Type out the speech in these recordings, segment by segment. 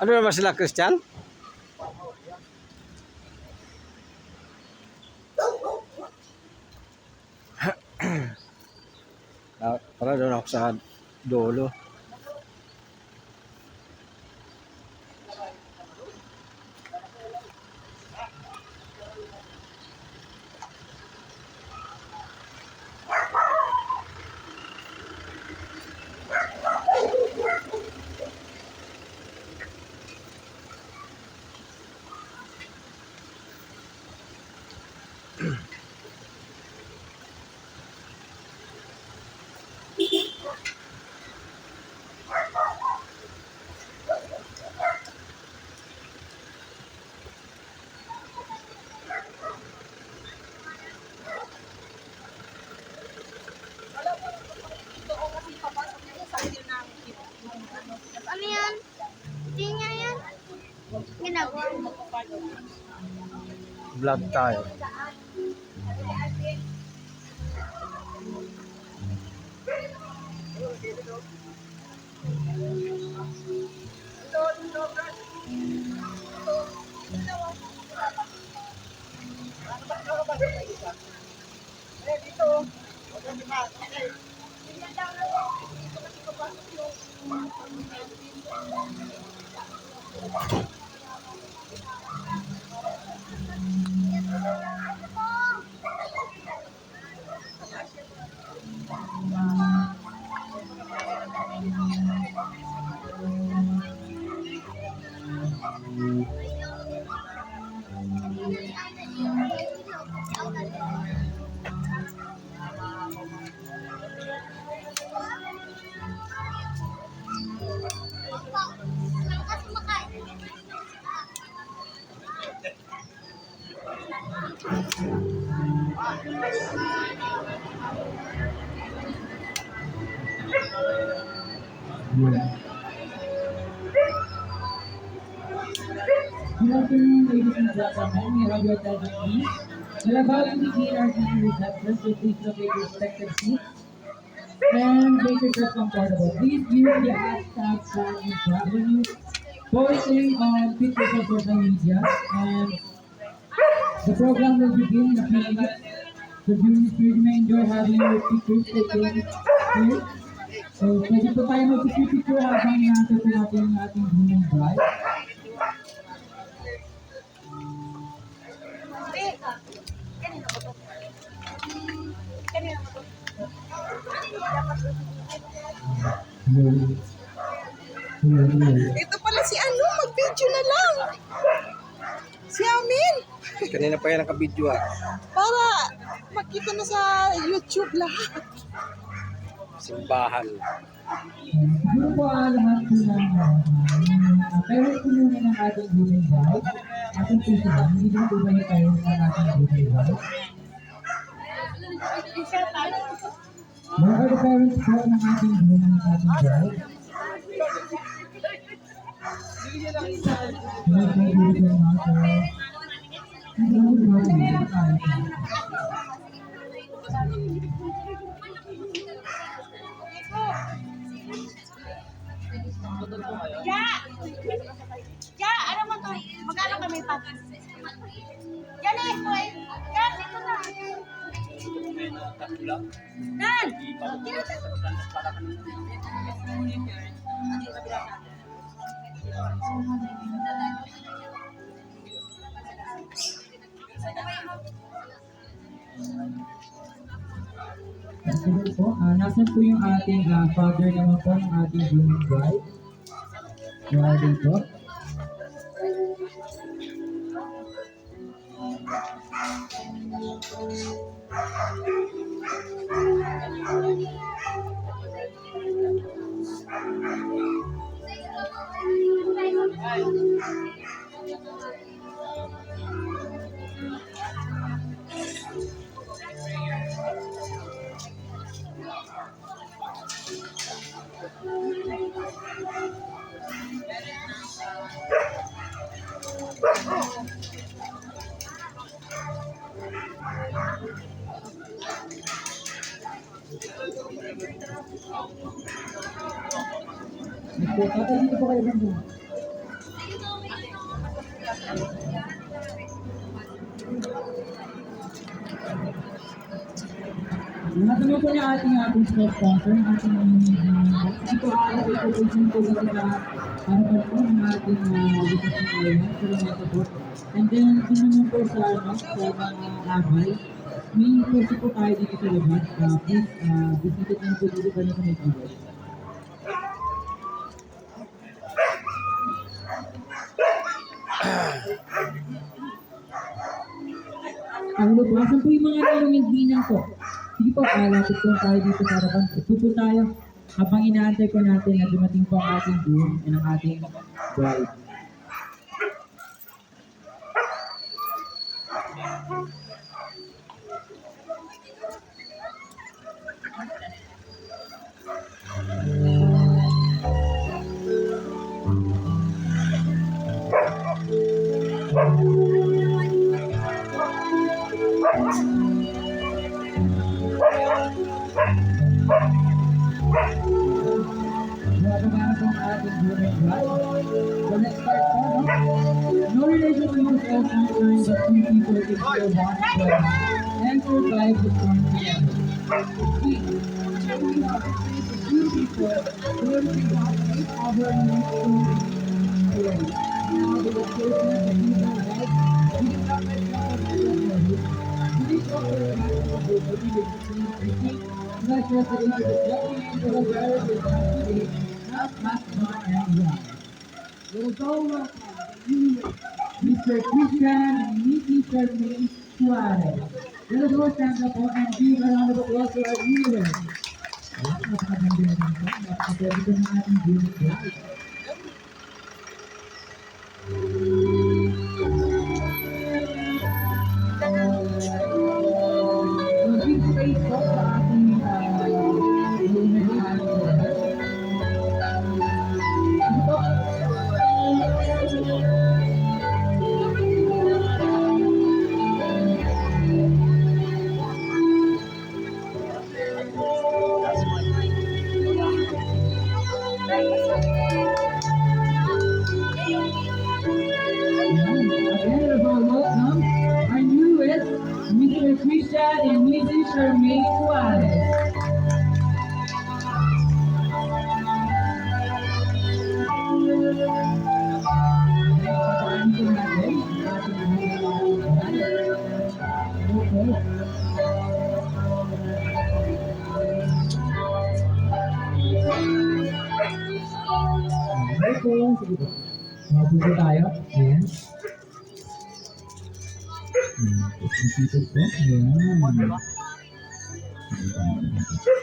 Ano naman sila, Christian? Para doon ako sa dulo. Ano yan? Hindi niya yan. Ginagawa mo. Vlog tayo. Good afternoon, ladies and gentlemen. We have your attention, please. We're about to begin our TV reception, so please locate your respective seats and make yourself comfortable. Please use the hashtag #FlyInTravelNews, posting on pictures of social media, and the program will begin in a few minutes. So during this period, you may enjoy having your pictures taken here. So pwede po tayo mag-picture habang nasa po natin yung ating grooming bride. Ito pala si ano, mag-video na lang. Si Amin. Kanina pa yan nakabidyo ah. Para makita na sa YouTube lahat. Simbahan. Siguro po lahat po ng parents po muna ng ating grooming bride. Ating po sila, hindi din po ba yung parents ng ating grooming bride? Where are the parents po ng ating grooming bride? Ja! Ja, ano mo to? Magkano kami pa? Yan eh, boy. Yan, dito na. Dan! Siguro po, nasan po yung ating father naman po ng ating grooming bride? Wala din po. Tatay, dito po kayo banda. Lahat naman po niya ating sponsor, ating ito ito po sa harapan po ng ating business na ngayon, sa po. And then, ito naman po sa mga abay, may pwede po tayo dito sa labas. Please, visited naman po dito pa niyo sa may keyboard. Ang lubasan po yung mga nalong hindi niyan po. Sige po, lapit po tayo dito sa harapan. Ito po tayo. Habang inaantay po natin na dumating po ang ating groom and ang ating bride. So let's start po, no? No relation to most all sunshine, but two people can still bond together and survive the storm together. See, we have to face the two people who will be walking over and next to away. Now the closeness of people right, we can not let go of the other. This is what we're going to do. Not just the introduction into the very today, not much more and one. We'll go Mr. Christian and Mr. May Suarez. Let us all stand up and give a round of applause to our viewers. Napakaganda naman po. Napakaganda ng ating viewers. So, big space po sa ating our newest Mr. Christian and Mrs. Charmaine Suarez. Okay po, sige po. Mabuti tayo. Ayan. Dito po. Ayan.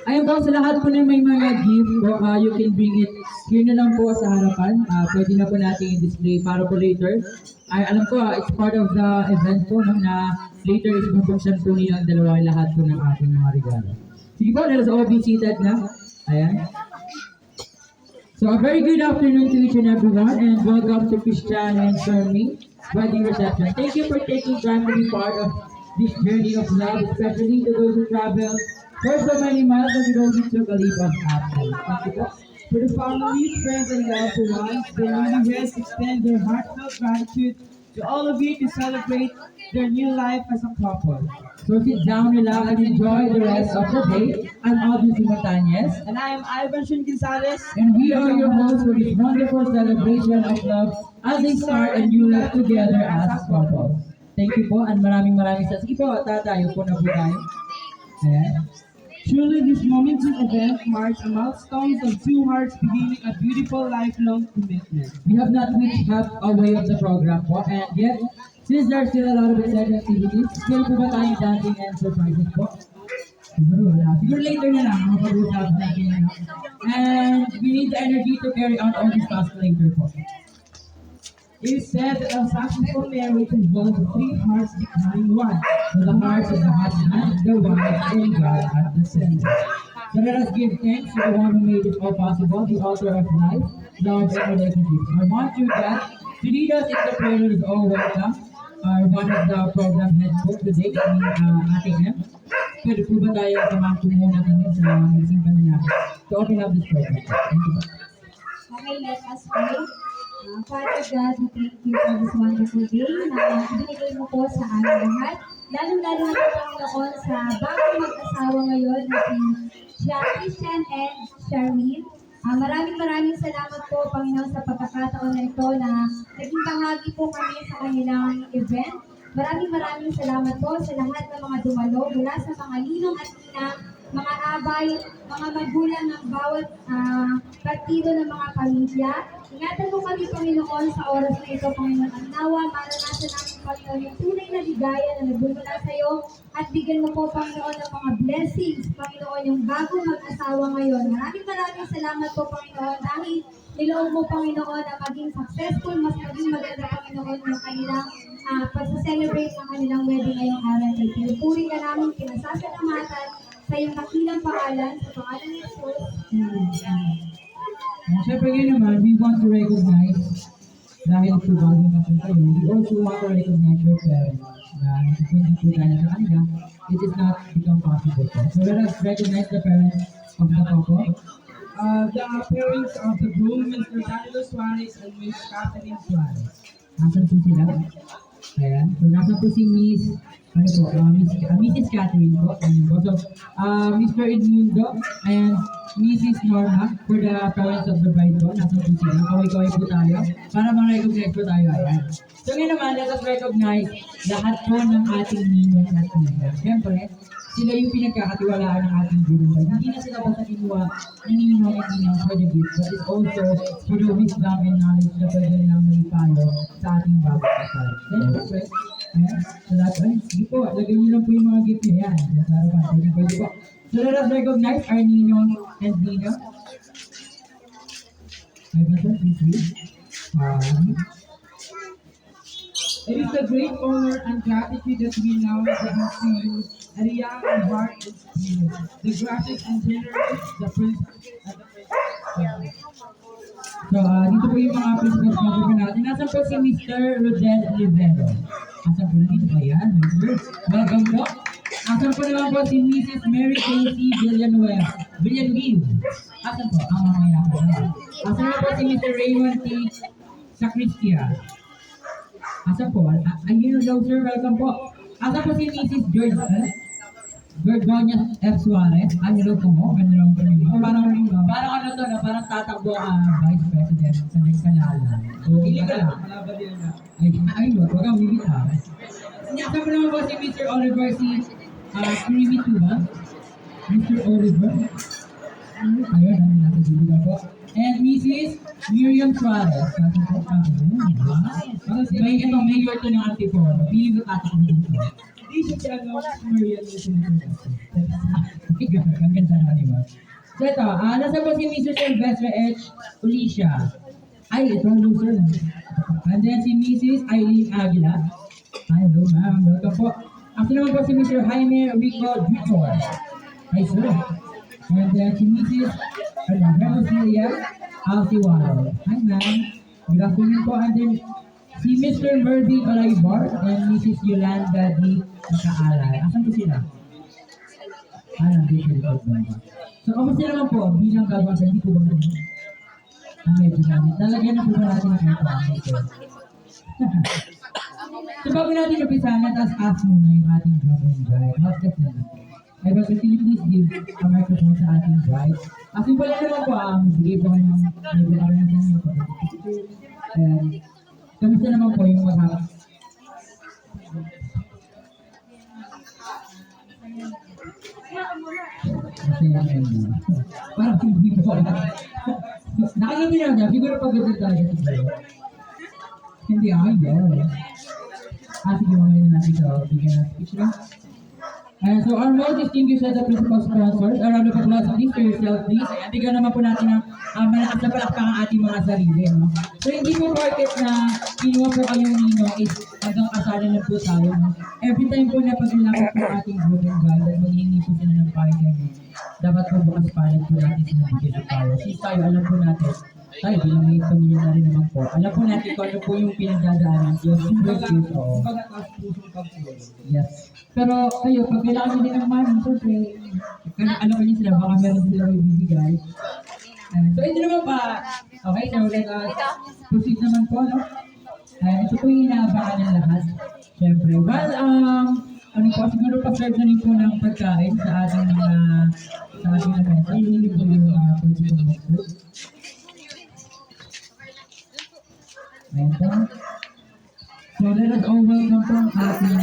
Ayun po, sa lahat po na may mga gift po, you can bring it here na lang po sa harapan. Pwede na po natin i-display para po later. Ay, alam ko, it's part of the event po no, na later is bubuksan po niyo ang dalawa lahat po ng ating mga regalo. Sige po, let us all be seated na. Ayan. So a very good afternoon to each and everyone and welcome to Christian and Charmaine wedding reception. Thank you for taking time to be part of this journey of love, especially to those who travel for so many miles and to those who took a leap of faith. Thank you po. For the families, friends, and loved ones, the newlyweds extend their heartfelt gratitude to all of you to celebrate their new life as a couple. So sit down, relax, and enjoy the rest of the day. I'm Audrey Montañez, And I am Ivan Shun Gonzalez. and we are your hosts for this wonderful celebration of love as they start a new life together as couples. Thank you po, and maraming sa. Sige po, tatayo po na po tayo. Ayan. Truly, this momentous event marks a milestone of two hearts beginning a beautiful lifelong commitment. We have not reached halfway of the program po, and yet, since there are still a lot of exciting activities, still po ba tayong dancing and surprises po? Siguro wala. Siguro later na lang, mapag-usap natin yan. And we need the energy to carry on all this task later po. It is said that a successful marriage involves three hearts becoming one. So the hearts of the husband, the wife, and God at the center. So let us give thanks to the one who made it all possible, the author of life, love, and relationships. I want you, God, to lead us in the prayer is all welcome. One of the program heads po today, Ate M. Pwede po ba tayo samahan po muna kami sa maging pananakit to open up this program? Thank you. Okay, let us pray. Father God, we thank you for this wonderful day na binigay mo po sa aming lahat. Lalong-lalo na po Panginoon sa bagong mag-asawa ngayon na si Christian and Charlene. Maraming salamat po Panginoon sa pagkakataon na ito na naging bahagi po kami sa kanilang event. Maraming salamat po sa lahat ng mga dumalo mula sa mga ninong at ninang, mga abay, mga magulang ng bawat partido ng mga pamilya. Ingatan mo kami, Panginoon, sa oras na ito, Panginoon. Ang nawa, maranasan namin, Panginoon, yung tunay na ligaya na nagbumula sa iyo at bigyan mo po, Panginoon, ng mga blessings, Panginoon, yung bago mag-asawa ngayon. Maraming salamat po, Panginoon, dahil niloob mo, Panginoon, na maging successful, mas maging maganda, Panginoon, yung kanilang pag-celebrate ng kanilang wedding ngayong araw. Pinupuri ka namin, pinasasalamatan sa iyong dakilang pangalan, sa pangalan ni Jesus. Siyempre ngayon naman, we want to recognize dahil po bagong kasal kayo, we also want to recognize your parents na hindi po tayo sa kanila, it is not become possible po. So let us recognize the parents of the couple. The parents of the groom, Mr. Danilo Suarez and Miss Catherine Suarez. Nasaan po sila? Ayan. So nasa po si Miss, Mrs. Catherine po. Ayan po. So, Mr. Edmundo and Mrs. Norma for the parents of the bride po. Nasa po sila. Kaway-kaway po tayo para ma-recognize po tayo. Ayan. So ngayon naman, let us recognize lahat po ng ating ninong at nina. Siyempre, sila yung pinagkakatiwalaan ng ating guru. Hindi na sila basta kinuha ng ninong at ninang for the gift, but it's also for the wisdom and knowledge na pwede nilang may follow sa ating bagong kasal. Siyempre, ayan, sa lahat, ay, sige po, lagay niyo lang po yung mga gift niya. Yan, sa harapan, pwede po. So let us recognize our ninong and nina. Ay, ba ito? Please read. It is a great honor and gratitude that we now present to you a young and heart and spirit, the gracious and generous, the princess and the princess. So, dito po yung mga principals cover natin. Nasaan po si Mr. Rodel Rivero? Nasaan po? Nandito po yan. Welcome po. Nasaan po naman po si Mrs. Mary Casey Villanueva. Nasaan po? Ang mga yan. Nasaan po si Mr. Raymond T. Sacristia. Nasaan po? Ayun, hello sir. Welcome po. Nasaan po si Mrs. Gorgonia F. Suarez. Hello po mo. Ganda lang po niyo. Parang ano to na, parang tatakbo ang Vice President sa nagsalala. So, hindi ka lang. Ay, wag kang bibitaw. Nasaan po naman po si Mr. Oliver C. Creamy Tuba. Mr. Oliver. Ayun, ang nasa dito po. And Mrs. Miriam Suarez. Nasaan po kami? May ito, mayor to ng Antipolo. Piling ko tatakbo dito. Hindi siya si ano, Marian Ang ganda naman, di ba? So ito, nasa po si Mr. Sylvester H. Ulicia. Ay, ito ang loser. And then si Mrs. Eileen Aguila. Ay, hello ma'am. Welcome po. Ako naman po si Mr. Jaime Rico Victor. Ay, sir. And then si Mrs. Rosilia Alciwaro. Hi ma'am. Good afternoon po. And then si Mr. Mervyn Olaibar and Mrs. Yolanda D. Nakaalay. Asan po sila? Nandito dito ba? So, kamusta naman po bilang gagawin sa hindi po ba naman? Ang medyo namin. Lalagyan na po ba natin ang ito? So, bago natin napisahan, let us ask muna yung ating bride. How's that naman? Ay, but can you please give a microphone sa ating bride? As in pala naman po, bigay po kayo ng medyo kami na sa inyo po. And, kamusta naman po yung mga parang hindi po. Nakakita na niya, siguro pagdating talaga siguro. Hindi ayaw. Sige mamaya na natin ito. Bigyan na speech lang. So our most distinguished set of principal sponsors, a round of applause please for yourself please. Ayan, bigyan naman po natin ng malakas na palakpak ang ating mga sarili. No? So hindi po porket na kinuha po kayong ninong is hanggang kasalan lang po tayo. No? Every time po na pag-ilapit po ating group and guide at maghihingi po sila ng payo kayo, dapat po bukas palad po natin sinabigyan ng payo. Since tayo alam po natin, tayo bilang may pamilya na rin naman po. Alam po natin kung ano po yung pinagdadaanan. Yes. Pero kayo, pag kailangan nyo din ng money, siyempre, ano ko nyo sila, baka meron sila may bibigay. So ito naman pa, okay, so let us proceed naman po, no? Ito po yung inaabangan ng lahat. Siyempre, well, ano po, siguro pa-serve na rin po ng pagkain sa ating mga mesa. Hindi po yung pwede po mag-serve. Ayan po. So let us all welcome po ang ating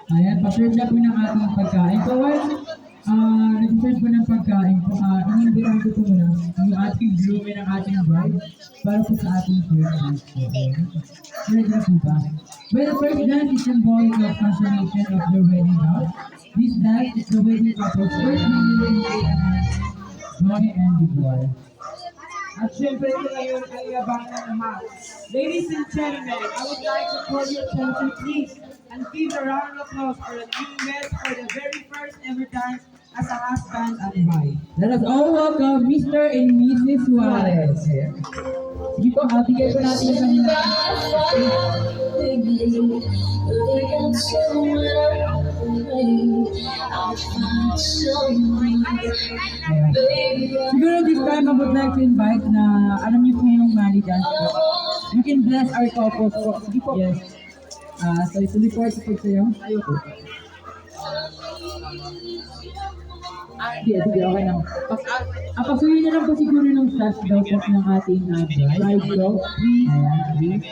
ayan, pa-serve na po ng ating pagkain. So while nag-serve po ng pagkain po, inimbitan ko po muna yung ating groomie ng ating bride para po sa ating first dance po. Ready na po ba? Well, the first dance is symbolic of confirmation of the wedding vows. This dance is the wedding couple's first meeting Roy and Divoy. At syempre ito ngayon ay yabangan ng lahat. Ladies and gentlemen, I would like to call your attention please and give a round of applause for the newlyweds for the very first ever dance as a husband and wife. Let us all welcome Mr. and Mrs. Suarez. Sige po, bigay po natin yung kanila. Siguro this time I would like to invite na alam niyo po yung money dance po. You can bless our couples po. Sige po. Yes. So ituloy po ito po sa'yo. Ayaw po. Sige, okay lang. Pasuyin na lang po siguro ng staff daw po ng ating bride ko. Ayan, please.